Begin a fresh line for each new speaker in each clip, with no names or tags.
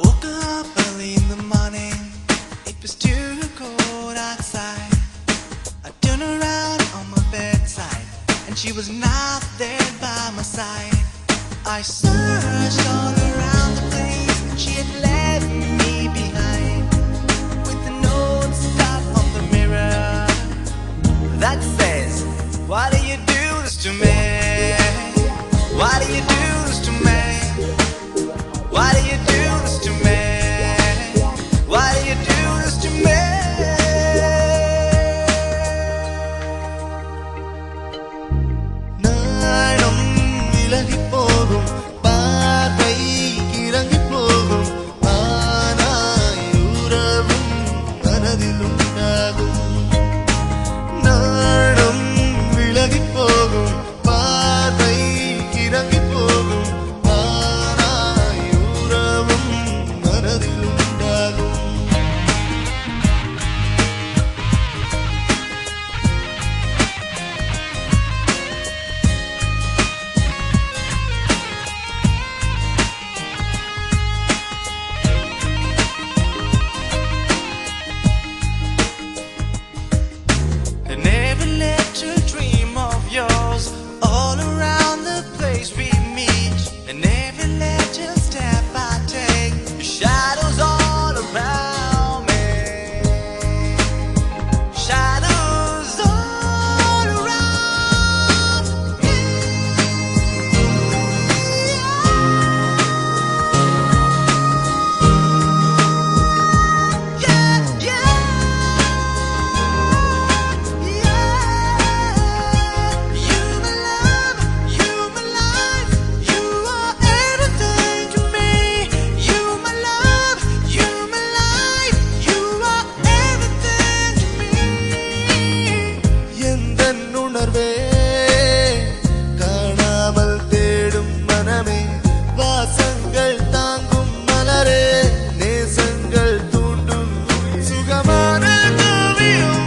woke up early in the morning. It was too cold outside. I turned around on my bedside, and she was not there by my side. I searched all around the place, and she had left me behind, with a note stuck on the mirror that says, "Why do you do this to me? Why do you do this to me? Why do you do this to me? Why do you do this to me?" நானும் விலகி போகும், பார்வை இறங்கி போகும், ஆனாய் உறவும் மனதில் உண்டாகும். நானும் விலகி போகும், பார்வை இறங்கி போகும், ஆனாய் உறவும் மனதில் உண்டாகும். I never let you dream of yours all around the place we meet. I never let you step I take your shadows all around me. Shadows all around me. Yeah, yeah. You my love, you my life, you are everything to me. You my love, you my life, you are everything to me. எந்தன் உணர்வே காணாமல் தேடும் மனமே, வாசங்கள் தாங்கும் மலரே, நேசங்கள் தூண்டும் சுகமான காவியம்.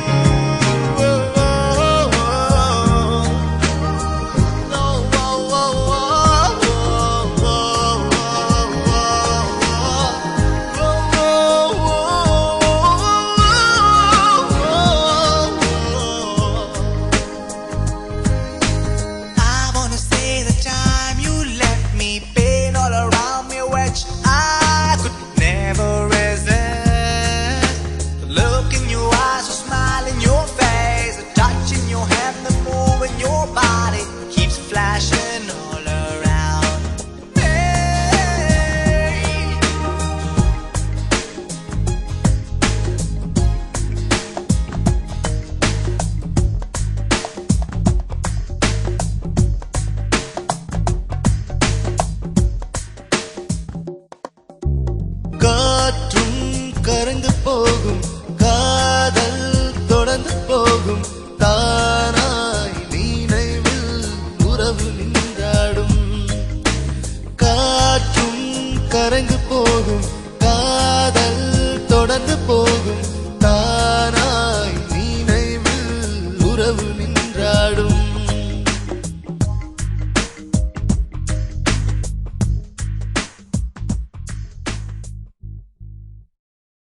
I wanna say the time you left me, pain all around me, which I could never resist. The look in your eyes, the smile in your face, the touch in your hand, the move in your body keeps flashing all around me. காற்றும் கரைந்து போகும், காதல் தொடர்ந்து போகும், தானாய் நினைவில் உறவு நின்றாடும். காற்றும் கரைந்து போகும், காதல் தொடர்ந்து போகும்.